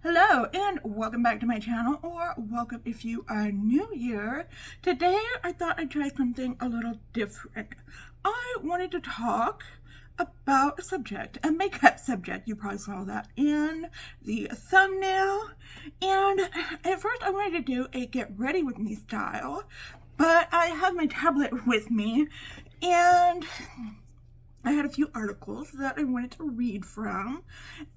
Hello and welcome back to my channel, or welcome if you are new here. Today I thought I'd try something a little different. I wanted to talk about a subject, a makeup subject. You probably saw that in the thumbnail. And at first I wanted to do a get ready with me style, but I have my tablet with me and I had a few articles that I wanted to read from,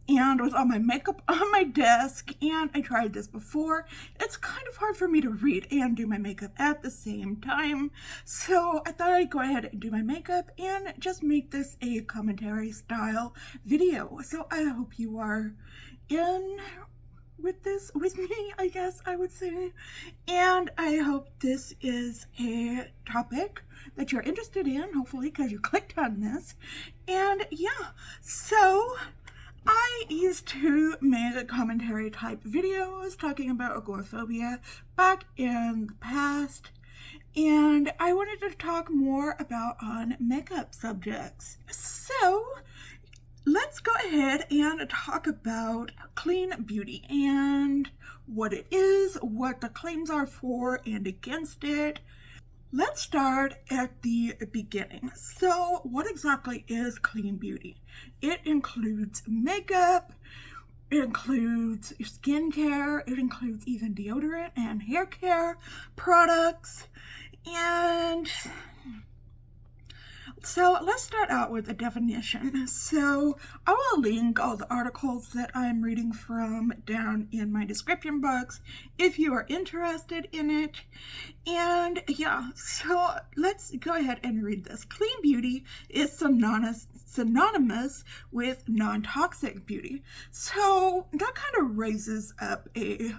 and with all my makeup on my desk, and I tried this before, it's kind of hard for me to read and do my makeup at the same time, so I thought I'd go ahead and do my makeup and just make this a commentary style video. So I hope you are in with this with me, I guess I would say, and I hope this is a topic that you're interested in, hopefully, because you clicked on this. And yeah, so I used to make commentary type videos talking about agoraphobia back in the past, and I wanted to talk more about on makeup subjects. So let's go ahead and talk about clean beauty and what it is, what the claims are for and against it. Let's start at the beginning. So what exactly is clean beauty? It includes makeup, it includes skincare, it includes even deodorant and hair care products, and so let's start out with a definition. So I will link all the articles that I'm reading from down in my description box if you are interested in it. And yeah, so let's go ahead and read this. Clean beauty is synonymous with non-toxic beauty. So that kind of raises up a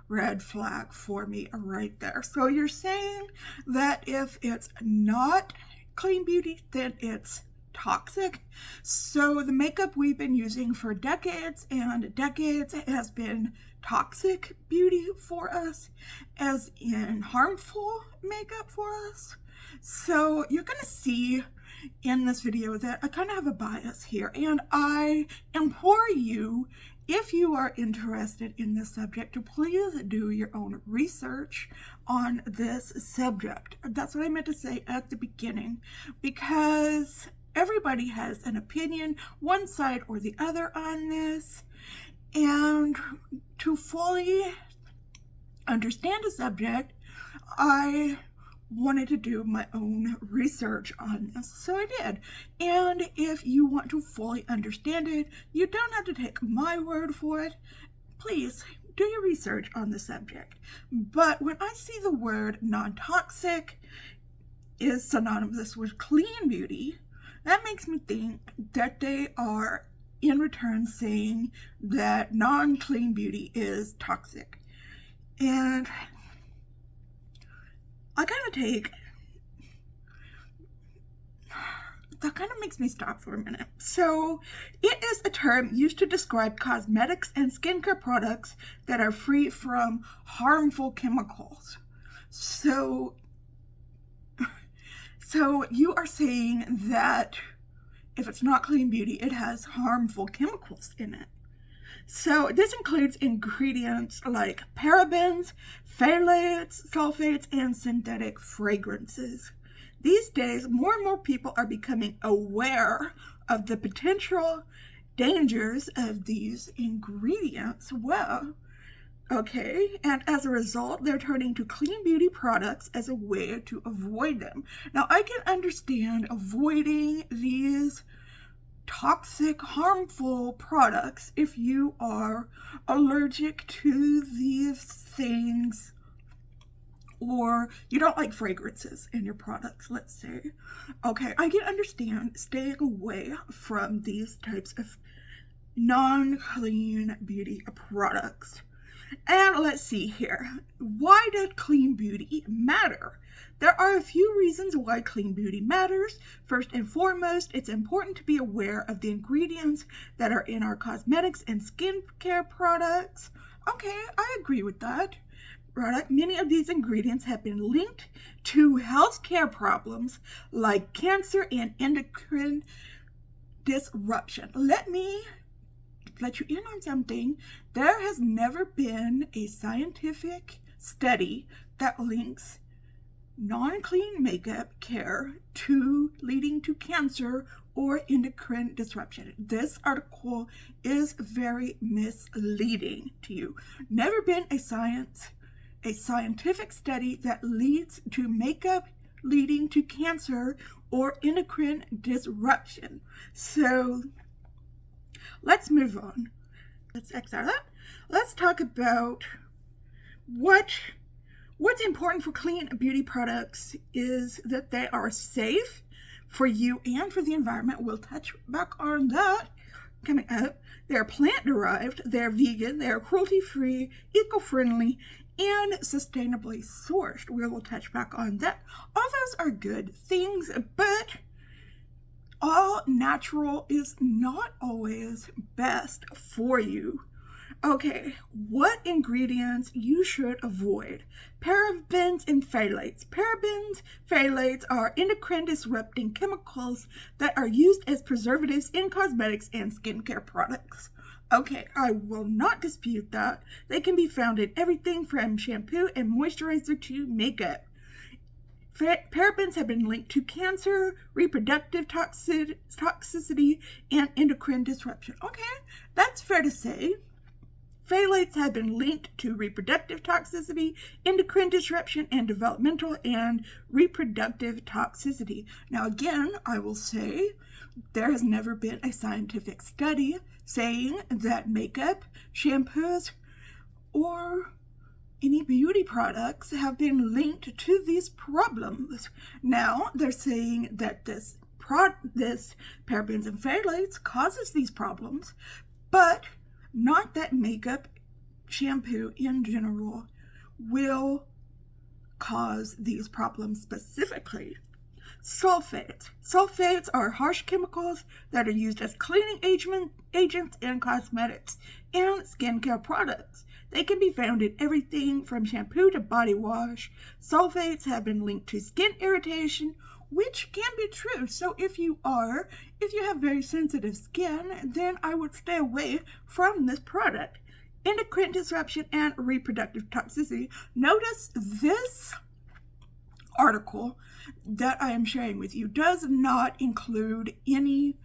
red flag for me right there. So you're saying that if it's not clean beauty, then it's toxic. So the makeup we've been using for decades and decades has been toxic beauty for us, as in harmful makeup for us. So you're gonna see in this video that I kind of have a bias here, and I implore you, if you are interested in this subject, to please do your own research on this subject. That's what I meant to say at the beginning, because everybody has an opinion, one side or the other on this, and to fully understand the subject, I wanted to do my own research on this, so I did. And if you want to fully understand it, you don't have to take my word for it. Please do your research on the subject. But when I see the word non-toxic is synonymous with clean beauty, that makes me think that they are in return saying that non-clean beauty is toxic. And I kind of take, that kind of makes me stop for a minute. So it is a term used to describe cosmetics and skincare products that are free from harmful chemicals. So you are saying that if it's not clean beauty, it has harmful chemicals in it. So this includes ingredients like parabens, phthalates, sulfates, and synthetic fragrances. These days, more and more people are becoming aware of the potential dangers of these ingredients. Well, okay, and as a result, they're turning to clean beauty products as a way to avoid them. Now, I can understand avoiding these toxic, harmful products if you are allergic to these things, or you don't like fragrances in your products, let's say. Okay, I can understand staying away from these types of non-clean beauty products. And let's see here. Why does clean beauty matter? There are a few reasons why clean beauty matters. First and foremost, it's important to be aware of the ingredients that are in our cosmetics and skincare products. Okay, I agree with that. product, many of these ingredients have been linked to healthcare problems like cancer and endocrine disruption. Let me let you in on something. There has never been a scientific study that links non-clean makeup care to leading to cancer or endocrine disruption. This article is very misleading to you. Never been a scientific study that leads to makeup leading to cancer or endocrine disruption. So let's move on. Let's X out of that. Let's talk about what's important for clean beauty products is that they are safe for you and for the environment. We'll touch back on that coming up. They're plant-derived, they're vegan, they're cruelty-free, eco-friendly, and sustainably sourced. We will touch back on that. All those are good things, but all natural is not always best for you. Okay, what ingredients you should avoid? Parabens and phthalates. Parabens, phthalates are endocrine disrupting chemicals that are used as preservatives in cosmetics and skincare products. Okay, I will not dispute that. They can be found in everything from shampoo and moisturizer to makeup. Parabens have been linked to cancer, reproductive toxicity, and endocrine disruption. Okay, that's fair to say. Phthalates have been linked to reproductive toxicity, endocrine disruption, and developmental and reproductive toxicity. Now, again, I will say there has never been a scientific study saying that makeup, shampoos, or any beauty products have been linked to these problems. Now, they're saying that this parabens and phthalates causes these problems, but not that makeup, shampoo in general will cause these problems specifically. Sulfates. Sulfates are harsh chemicals that are used as cleaning agents in cosmetics and skincare products. They can be found in everything from shampoo to body wash. Sulfates have been linked to skin irritation, which can be true. So if you have very sensitive skin, then I would stay away from this product. Endocrine disruption and reproductive toxicity. Notice this article that I am sharing with you does not include any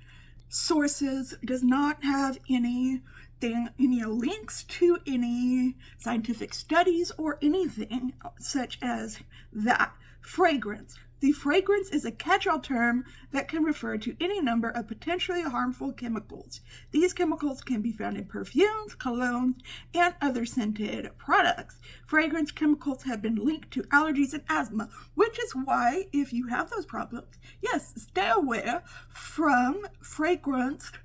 sources, does not have any links to any scientific studies or anything such as that. Fragrance. The fragrance is a catch-all term that can refer to any number of potentially harmful chemicals. These chemicals can be found in perfumes, colognes, and other scented products. Fragrance chemicals have been linked to allergies and asthma, which is why, if you have those problems, yes, stay away from fragranced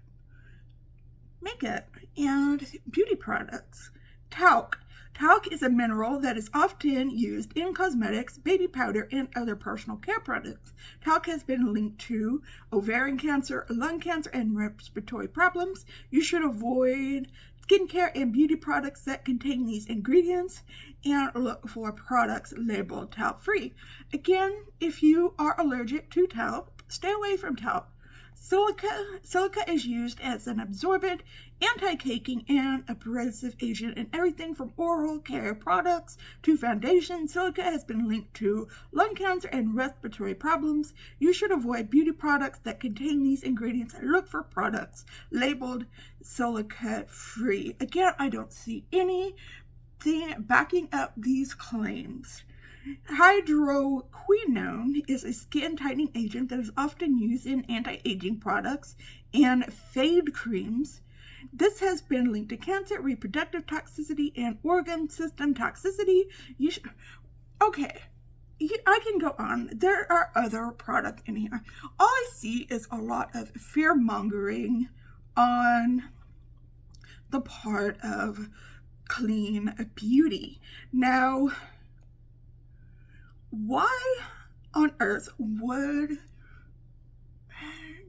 makeup and beauty products. Talc. Talc is a mineral that is often used in cosmetics, baby powder, and other personal care products. Talc has been linked to ovarian cancer, lung cancer, and respiratory problems. You should avoid skincare and beauty products that contain these ingredients and look for products labeled talc-free. Again, if you are allergic to talc, stay away from talc. Silica is used as an absorbent, anti-caking, and abrasive agent in everything from oral care products to foundation. Silica has been linked to lung cancer and respiratory problems. You should avoid beauty products that contain these ingredients and look for products labeled silica-free. Again, I don't see anything backing up these claims. Hydroquinone is a skin tightening agent that is often used in anti-aging products and fade creams. This has been linked to cancer, reproductive toxicity, and organ system toxicity. I can go on. There are other products in here. All I see is a lot of fear-mongering on the part of clean beauty. Now, why on earth would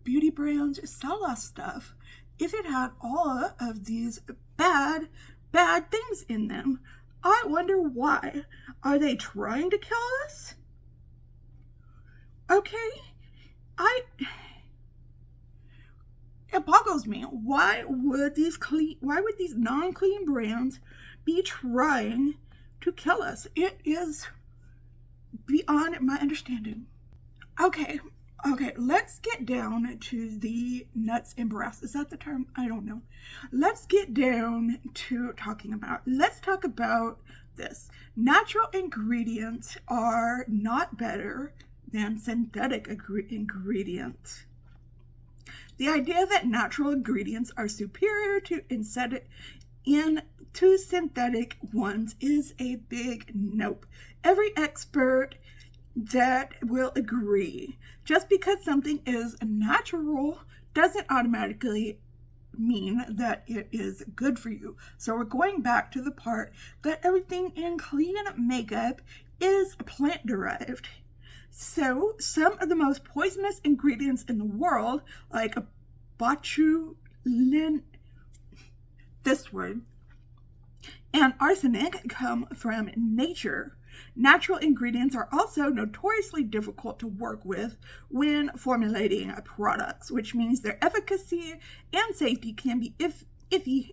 beauty brands sell us stuff if it had all of these bad things in them? I wonder why. Are they trying to kill us? Okay, it boggles me. Why would these non-clean brands be trying to kill us? It is beyond my understanding. Okay, let's get down to the nuts and brass. Is that the term? I don't know. Let's get down to let's talk about this. Natural ingredients are not better than synthetic ingredients. The idea that natural ingredients are superior to synthetic ones is a big nope. Every expert that will agree. Just because something is natural doesn't automatically mean that it is good for you. So we're going back to the part that everything in clean makeup is plant derived. So some of the most poisonous ingredients in the world, like botulinum, and arsenic, come from nature. Natural ingredients are also notoriously difficult to work with when formulating products, which means their efficacy and safety can be iffy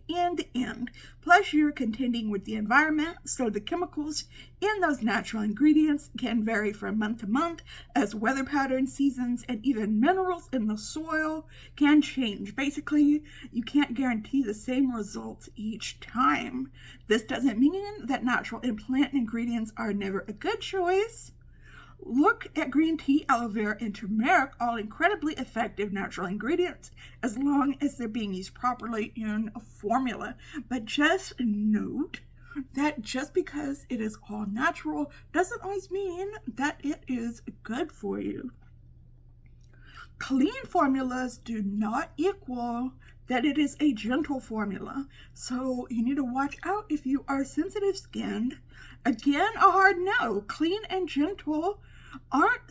in the end. Plus, you're contending with the environment, so the chemicals in those natural ingredients can vary from month to month as weather patterns, seasons, and even minerals in the soil can change. Basically, you can't guarantee the same results each time. This doesn't mean that natural and plant ingredients are never a good choice. Look at green tea, aloe vera, and turmeric, all incredibly effective natural ingredients, as long as they're being used properly in a formula. But just note that just because it is all natural doesn't always mean that it is good for you. Clean formulas do not equal that it is a gentle formula, so you need to watch out if you are sensitive skinned. Again, a hard no. Clean and gentle aren't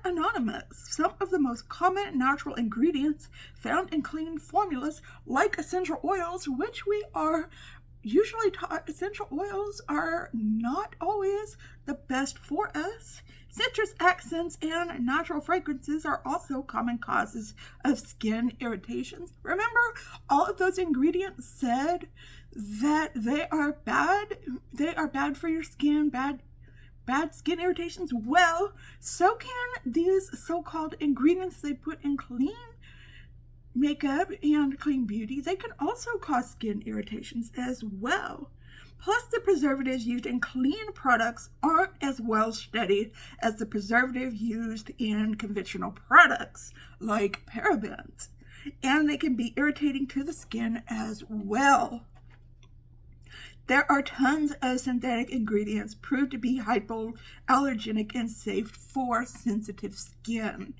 anonymous. Some of the most common natural ingredients found in clean formulas, like essential oils, which we are usually taught essential oils are not always the best for us. Citrus accents and natural fragrances are also common causes of skin irritations. Remember, all of those ingredients said that they are bad for your skin, bad skin irritations. Well, so can these so-called ingredients they put in clean makeup and clean beauty. They can also cause skin irritations as well. Plus, the preservatives used in clean products aren't as well studied as the preservative used in conventional products, like parabens, and they can be irritating to the skin as well. There are tons of synthetic ingredients proved to be hypoallergenic and safe for sensitive skin.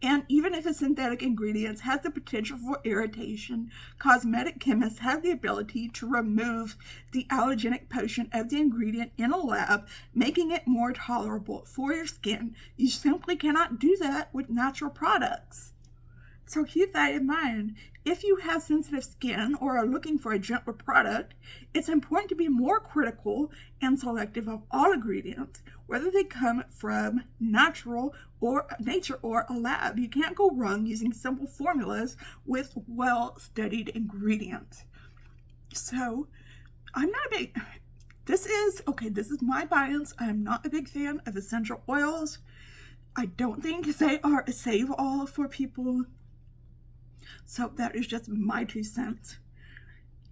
And even if a synthetic ingredient has the potential for irritation, cosmetic chemists have the ability to remove the allergenic portion of the ingredient in a lab, making it more tolerable for your skin. You simply cannot do that with natural products. So keep that in mind. If you have sensitive skin or are looking for a gentler product, it's important to be more critical and selective of all ingredients, whether they come from nature or a lab. You can't go wrong using simple formulas with well-studied ingredients. So this is my bias. I'm not a big fan of essential oils. I don't think they are a save-all for people. So that is just my 2 cents.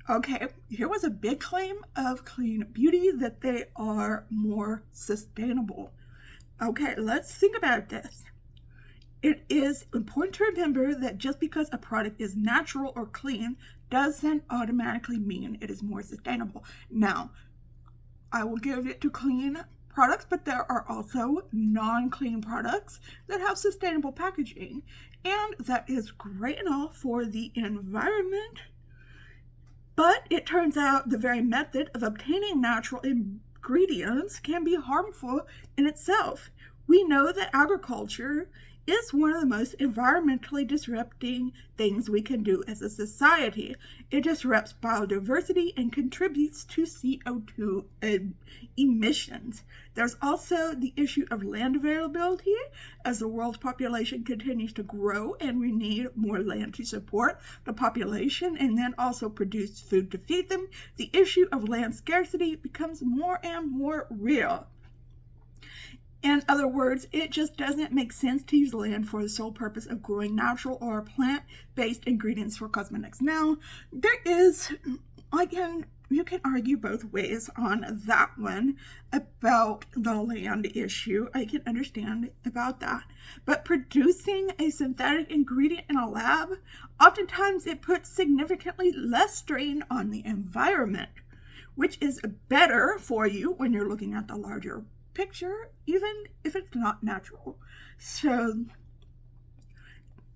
Okay, here was a big claim of clean beauty, that they are more sustainable. Okay, let's think about this. It is important to remember that just because a product is natural or clean doesn't automatically mean it is more sustainable. Now, I will give it to clean products, but there are also non-clean products that have sustainable packaging, and that is great and all for the environment. But it turns out the very method of obtaining natural ingredients can be harmful in itself. We know that agriculture is one of the most environmentally disrupting things we can do as a society. It disrupts biodiversity and contributes to CO2 emissions. There's also the issue of land availability. As the world's population continues to grow and we need more land to support the population and then also produce food to feed them, the issue of land scarcity becomes more and more real. In other words, it just doesn't make sense to use land for the sole purpose of growing natural or plant-based ingredients for cosmetics. Now, you can argue both ways on that one about the land issue. I can understand about that. But producing a synthetic ingredient in a lab, oftentimes it puts significantly less strain on the environment, which is better for you when you're looking at the larger picture, even if it's not natural. So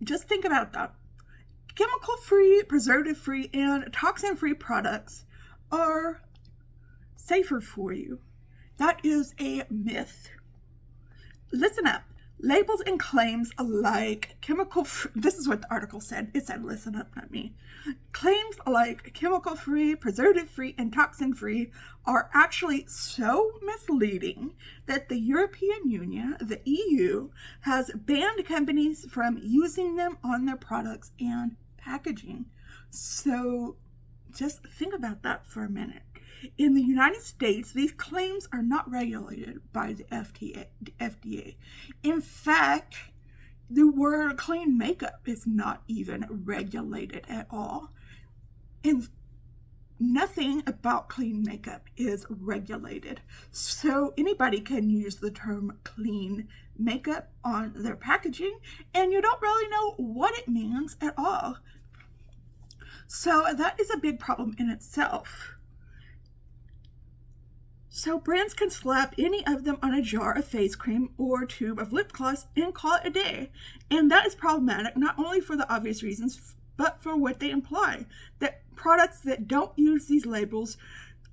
just think about that. Chemical-free, preservative-free, and toxin-free products are safer for you. That is a myth. Listen up. Labels and claims like this is what the article said. It said, listen up, not me. Claims like chemical-free, preservative-free, and toxin-free are actually so misleading that the European Union, the EU, has banned companies from using them on their products and packaging. So just think about that for a minute. In the United States, these claims are not regulated by the FDA. In fact, the word clean makeup is not even regulated at all. And nothing about clean makeup is regulated. So anybody can use the term clean makeup on their packaging, and you don't really know what it means at all. So that is a big problem in itself. So brands can slap any of them on a jar of face cream or tube of lip gloss and call it a day. And that is problematic not only for the obvious reasons, but for what they imply. That products that don't use these labels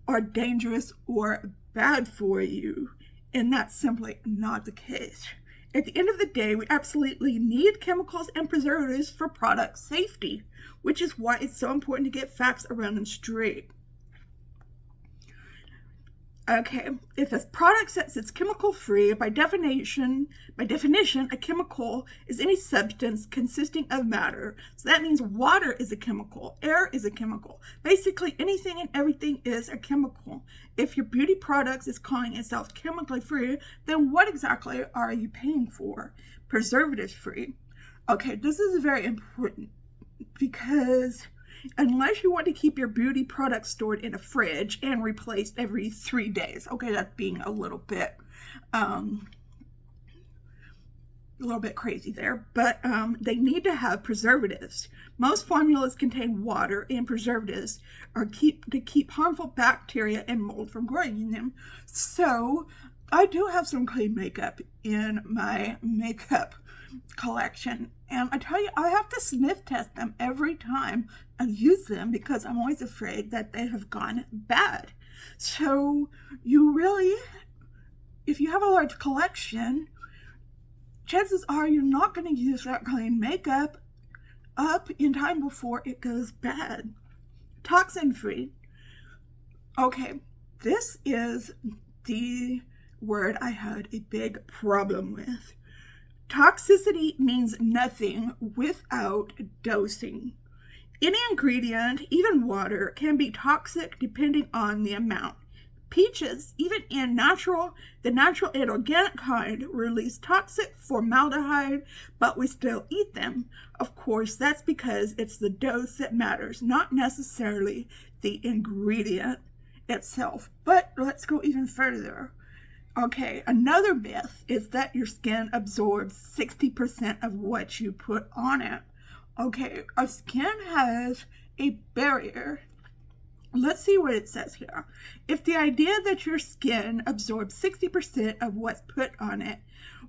are dangerous or bad for you. And that's simply not the case. At the end of the day, we absolutely need chemicals and preservatives for product safety, which is why it's so important to get facts around them straight. Okay, if a product says it's chemical-free, by definition, a chemical is any substance consisting of matter. So that means water is a chemical, air is a chemical. Basically, anything and everything is a chemical. If your beauty products is calling itself chemically free, then what exactly are you paying for? Preservative free. Okay, this is very important because unless you want to keep your beauty products stored in a fridge and replaced every 3 days. Okay, that's being a little bit crazy there, but they need to have preservatives. Most formulas contain water, and preservatives are to keep harmful bacteria and mold from growing in them. So I do have some clean makeup in my makeup collection, and I tell you, I have to sniff test them every time I use them because I'm always afraid that they have gone bad. So if you have a large collection, chances are you're not going to use that clean makeup up in time before it goes bad. Toxin free. Okay, this is the word I had a big problem with. Toxicity means nothing without dosing. Any ingredient, even water, can be toxic depending on the amount. Peaches, even in the natural and organic kind, release toxic formaldehyde, but we still eat them. Of course, that's because it's the dose that matters, not necessarily the ingredient itself. But let's go even further. Okay, another myth is that your skin absorbs 60% of what you put on it. Okay, our skin has a barrier. Let's see what it says here. If the idea that your skin absorbs 60% of what's put on it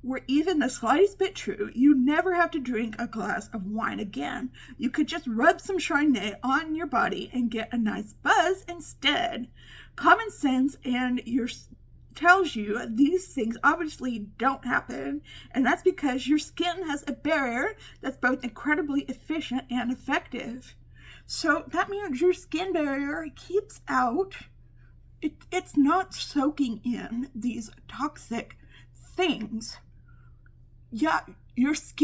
were even the slightest bit true, you never have to drink a glass of wine again. You could just rub some Chardonnay on your body and get a nice buzz instead. Common sense and your tells you these things obviously don't happen, and that's because your skin has a barrier that's both incredibly efficient and effective. So that means your skin barrier keeps out, it's not soaking in these toxic things. Yeah, you put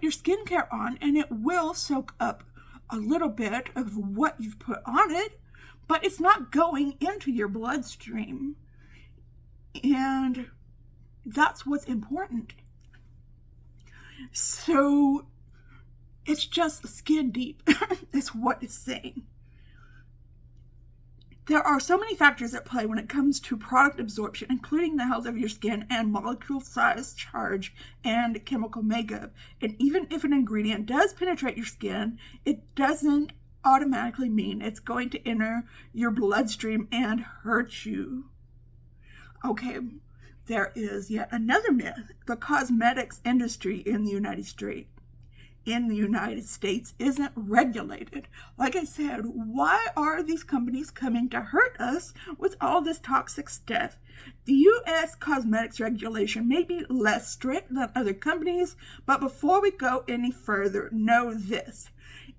your skincare on and it will soak up a little bit of what you've put on it, but it's not going into your bloodstream. And that's what's important. So it's just skin deep is what it's saying. There are so many factors at play when it comes to product absorption, including the health of your skin and molecule size, charge, and chemical makeup. And even if an ingredient does penetrate your skin, it doesn't automatically mean it's going to enter your bloodstream and hurt you. Okay, there is yet another myth. The cosmetics industry in the United States isn't regulated. Like I said, why are these companies coming to hurt us with all this toxic stuff? The U.S. cosmetics regulation may be less strict than other companies, but before we go any further, know this.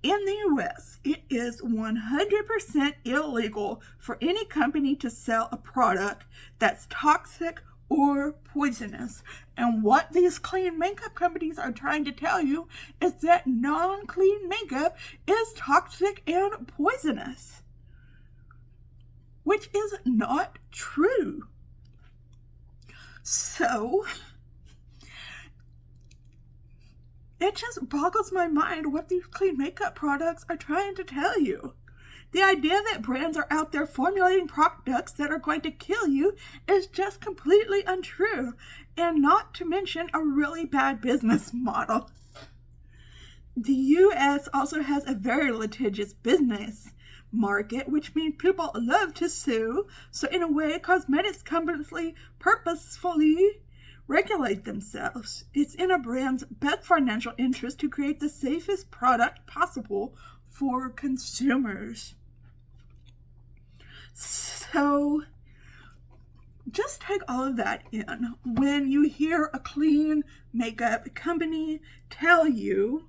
In the U.S., it is 100% illegal for any company to sell a product that's toxic or poisonous. And what these clean makeup companies are trying to tell you is that non-clean makeup is toxic and poisonous, which is not true. So it just boggles my mind what these clean makeup products are trying to tell you. The idea that brands are out there formulating products that are going to kill you is just completely untrue, and not to mention a really bad business model. The U.S. also has a very litigious business market, which means people love to sue. So in a way, cosmetics companies purposefully regulate themselves. It's in a brand's best financial interest to create the safest product possible for consumers. So just take all of that in when you hear a clean makeup company tell you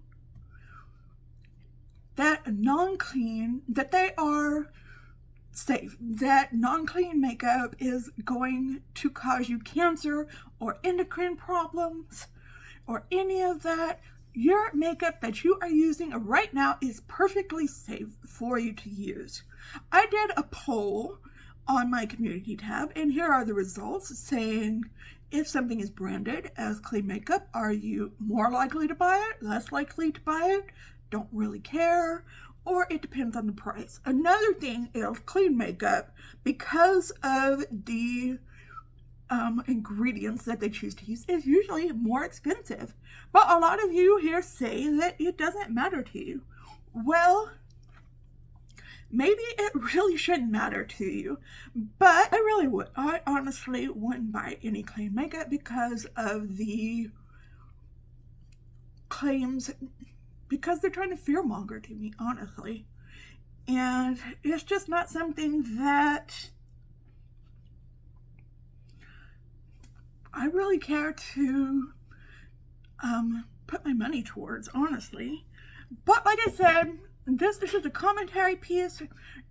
that that they are safe, that non-clean makeup is going to cause you cancer or endocrine problems or any of that. Your makeup that you are using right now is perfectly safe for you to use. I did a poll on my community tab, and here are the results saying, if something is branded as clean makeup, are you more likely to buy it, less likely to buy it, don't really care, or it depends on the price. Another thing is clean makeup, because of the ingredients that they choose to use, is usually more expensive. But a lot of you here say that it doesn't matter to you. Well, maybe it really shouldn't matter to you, but I really would. I honestly wouldn't buy any clean makeup because of the claims, because they're trying to fearmonger to me, honestly. And it's just not something that I really care to put my money towards, honestly. But like I said, this is a commentary piece.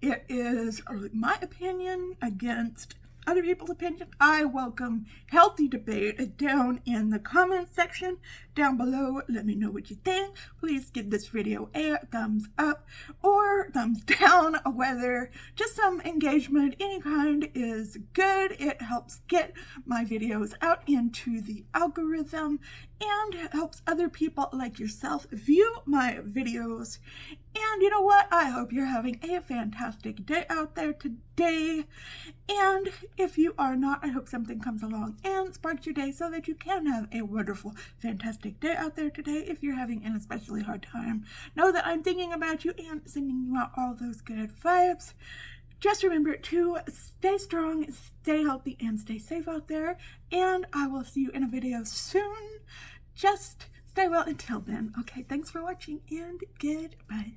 It is my opinion against other people's opinion. I welcome healthy debate down in the comment section down below. Let me know what you think. Please give this video a thumbs up or thumbs down, whether just some engagement, any kind is good. It helps get my videos out into the algorithm and helps other people like yourself view my videos. And you know what? I hope you're having a fantastic day out there today. And if you are not, I hope something comes along and sparks your day so that you can have a wonderful, fantastic day out there today. If you're having an especially hard time, know that I'm thinking about you and sending you out all those good vibes. Just remember to stay strong, stay healthy, and stay safe out there. And I will see you in a video soon. Just stay well until then. Okay, thanks for watching and goodbye.